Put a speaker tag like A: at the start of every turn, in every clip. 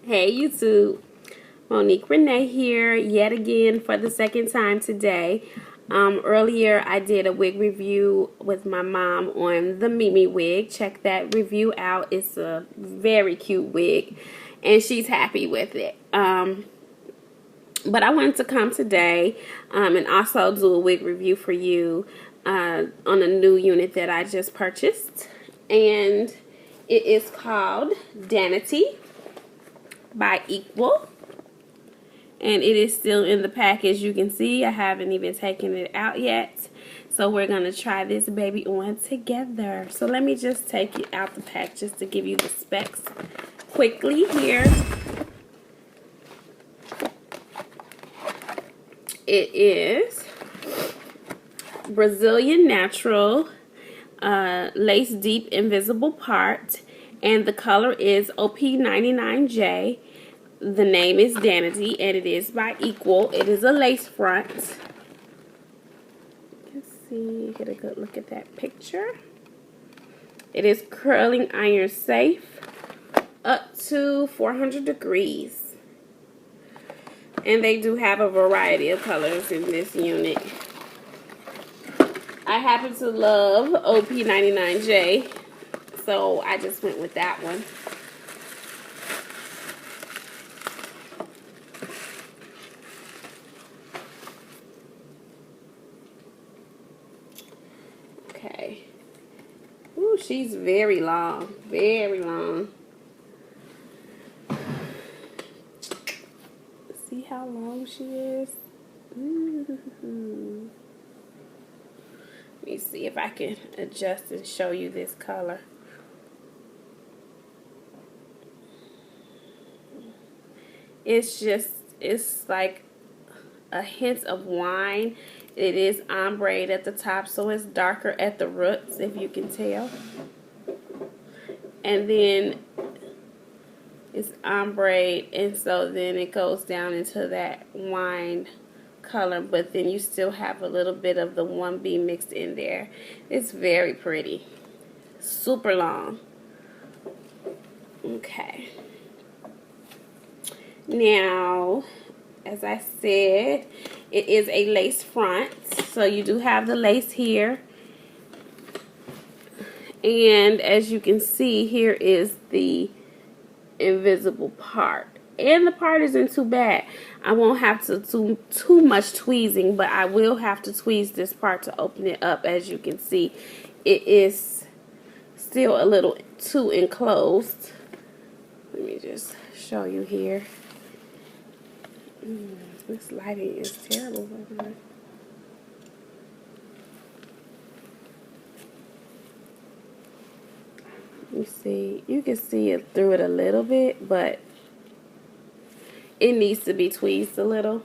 A: Hey YouTube, Monique Renee here yet again for the second time today. Earlier I did a wig review with my mom on the Mimi wig. Check that review out. It's a very cute wig and she's happy with it. But I wanted to come today and also do a wig review for you on a new unit that I just purchased. And it is called Danity by Equal, and it is still in the package. You can see I haven't even taken it out yet, so we're gonna try this baby on together. So let me just take it out the pack just to give you the specs quickly here. It is Brazilian natural lace deep invisible part, and the color is OP99J. The name is Danity, and it is by Equal. It is a lace front. Let's see, get a good look at that picture. It is curling iron safe up to 400 degrees. And they do have a variety of colors in this unit. I happen to love OP99J, so I just went with that one. Okay. Ooh, she's very long. Very long. See how long she is? Ooh. Let me see if I can adjust and show you this color. It's like a hint of wine. It is ombre at the top, so it's darker at the roots, if you can tell. And then it's ombre, and so then it goes down into that wine color, but then you still have a little bit of the 1B mixed in there. It's very pretty. Super long. Okay. Now, as I said, it is a lace front, so you do have the lace here. And as you can see, here is the invisible part. And the part isn't too bad. I won't have to do too much tweezing, but I will have to tweeze this part to open it up. As you can see, it is still a little too enclosed. Let me just show you here. This lighting is terrible. You see, you can see it through it a little bit, but it needs to be tweezed a little.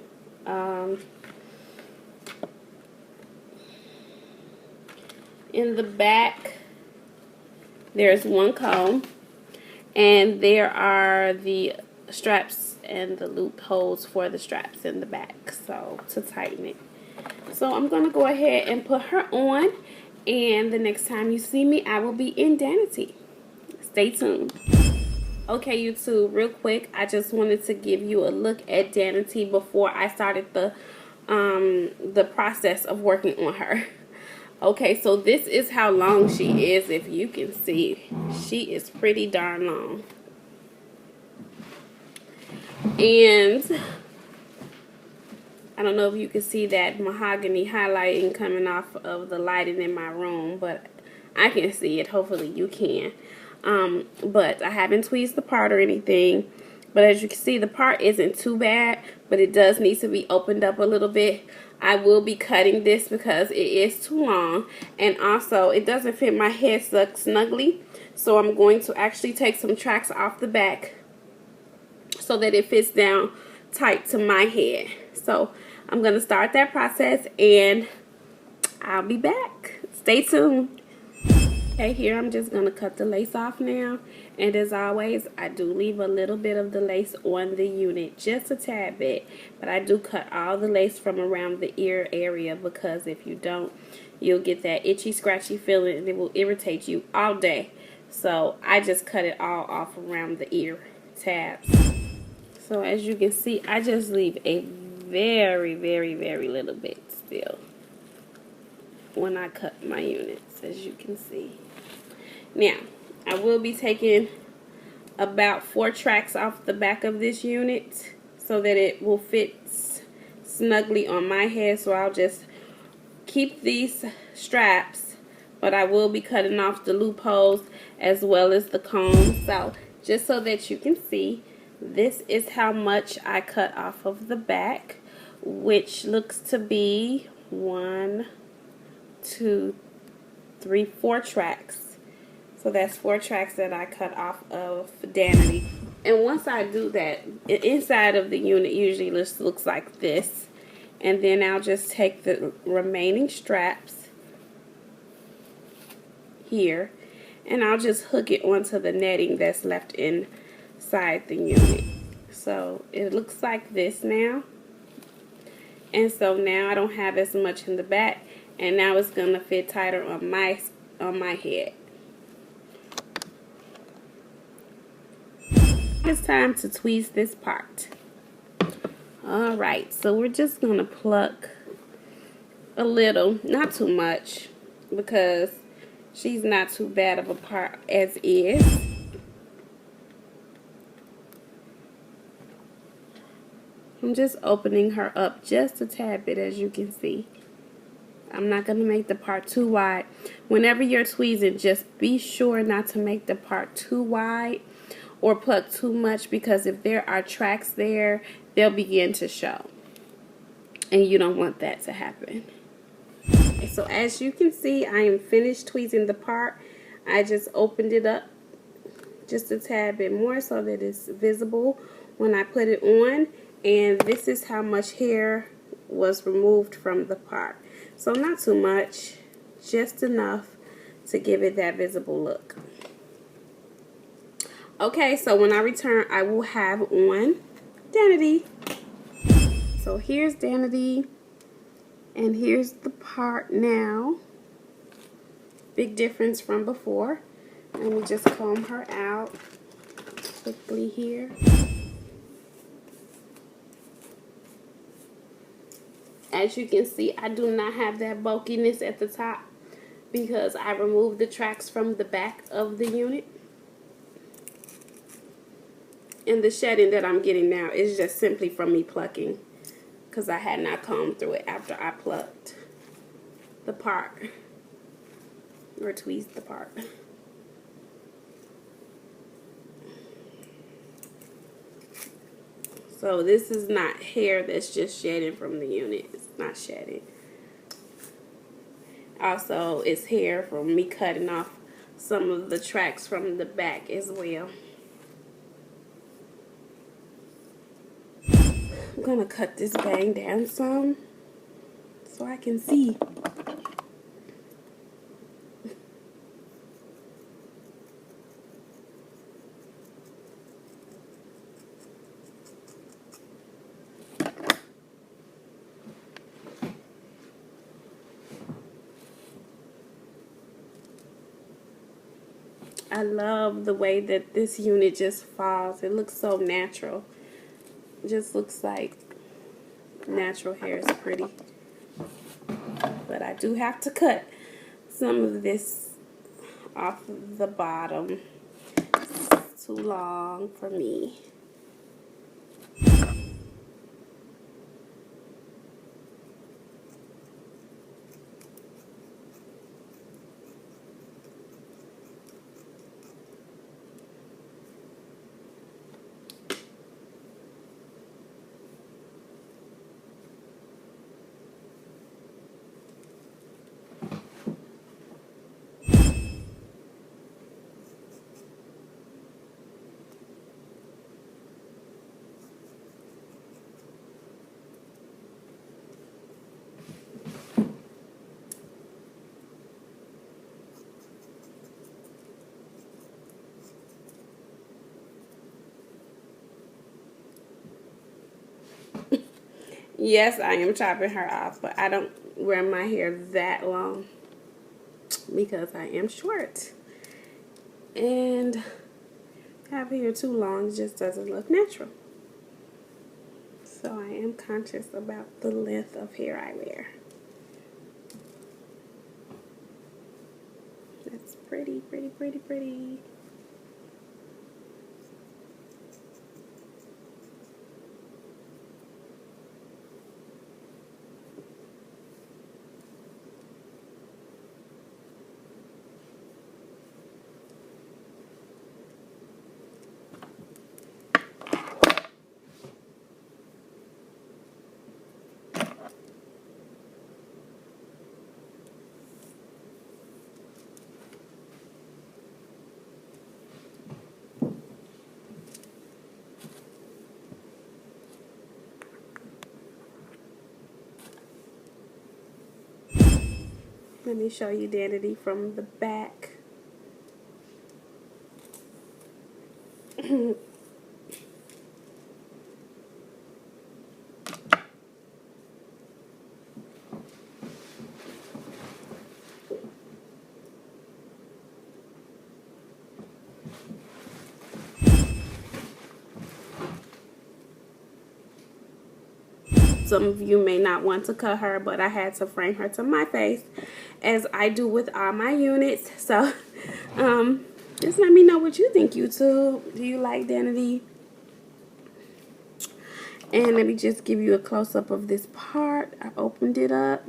A: In the back, there's one comb, and there are the straps and the loopholes for the straps in the back, so to tighten it. So I'm gonna go ahead and put her on, and the next time you see me, I will be in Danity. Stay tuned. Okay, YouTube, real quick, I just wanted to give you a look at Danity before I started the process of working on her. Okay, so this is how long she is. If you can see, she is pretty darn long. And I don't know if you can see that mahogany highlighting coming off of the lighting in my room, but I can see it. Hopefully you can. But I haven't tweezed the part or anything. But as you can see, the part isn't too bad, but it does need to be opened up a little bit. I will be cutting this because it is too long, and also it doesn't fit my head snugly. So I'm going to actually take some tracks off the back so that it fits down tight to my head. So I'm going to start that process, and I'll be back. Stay tuned. Okay, here I'm just going to cut the lace off now. And as always, I do leave a little bit of the lace on the unit, just a tad bit. But I do cut all the lace from around the ear area, because if you don't, you'll get that itchy, scratchy feeling, and it will irritate you all day. So I just cut it all off around the ear tabs. So as you can see, I just leave a very, very, very little bit still when I cut my units, as you can see. Now, I will be taking about 4 tracks off the back of this unit so that it will fit snugly on my head. So I'll just keep these straps, but I will be cutting off the loopholes as well as the comb. So just so that you can see, this is how much I cut off of the back, which looks to be 1, 2, 3, 4 tracks. So that's 4 tracks that I cut off of Danity. And once I do that, inside of the unit usually just looks like this. And then I'll just take the remaining straps here, and I'll just hook it onto the netting that's left inside the unit. So it looks like this now. And so now I don't have as much in the back, and now it's gonna fit tighter on my head. It's time to tweeze this part. Alright, so we're just gonna pluck a little, not too much, because she's not too bad of a part as is. I'm just opening her up just a tad bit, as you can see. I'm not going to make the part too wide. Whenever you're tweezing, just be sure not to make the part too wide or pluck too much, because if there are tracks there, they'll begin to show. And you don't want that to happen. So as you can see, I am finished tweezing the part. I just opened it up just a tad bit more so that it's visible when I put it on. And this is how much hair was removed from the part. So not too much, just enough to give it that visible look. Okay, so when I return, I will have on Danity. So here's Danity, and here's the part now. Big difference from before. Let me just comb her out quickly here. As you can see, I do not have that bulkiness at the top because I removed the tracks from the back of the unit. And the shedding that I'm getting now is just simply from me plucking, because I had not combed through it after I plucked the part, or tweezed the part. So this is not hair that's just shedding from the unit. It's not shedding. Also, it's hair from me cutting off some of the tracks from the back as well. I'm gonna cut this bang down some so I can see. I love the way that this unit just falls. It looks so natural. It just looks like natural hair is pretty. But I do have to cut some of this off the bottom. It's too long for me. Yes, I am chopping her off, but I don't wear my hair that long because I am short. And having hair too long just doesn't look natural. So I am conscious about the length of hair I wear. That's pretty, pretty, pretty, pretty. Let me show you Danity from the back. Some of you may not want to cut her, but I had to frame her to my face, as I do with all my units. So, just let me know what you think, YouTube. Do you like Danity? And let me just give you a close-up of this part. I opened it up,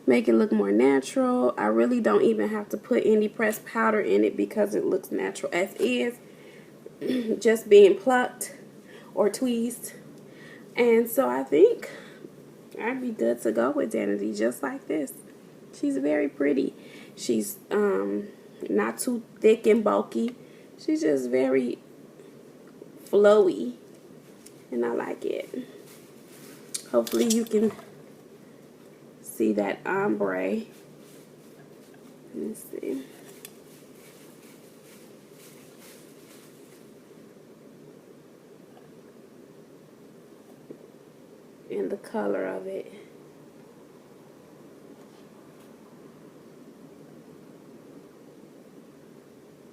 A: make it look more natural. I really don't even have to put any pressed powder in it because it looks natural as is, just being plucked or tweezed. And so I think I'd be good to go with Danity just like this. She's very pretty. She's not too thick and bulky. She's just very flowy, and I like it. Hopefully you can see that ombre. Let me see. And the color of it.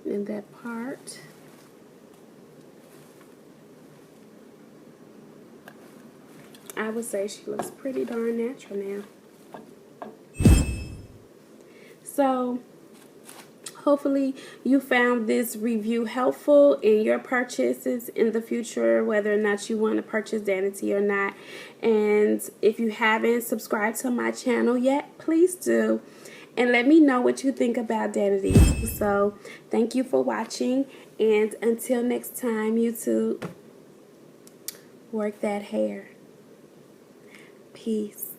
A: In that part. I would say she looks pretty darn natural now. So, hopefully you found this review helpful in your purchases in the future, whether or not you want to purchase Danity or not. And if you haven't subscribed to my channel yet, please do. And let me know what you think about Danity. So, thank you for watching. And until next time, YouTube, work that hair. Peace.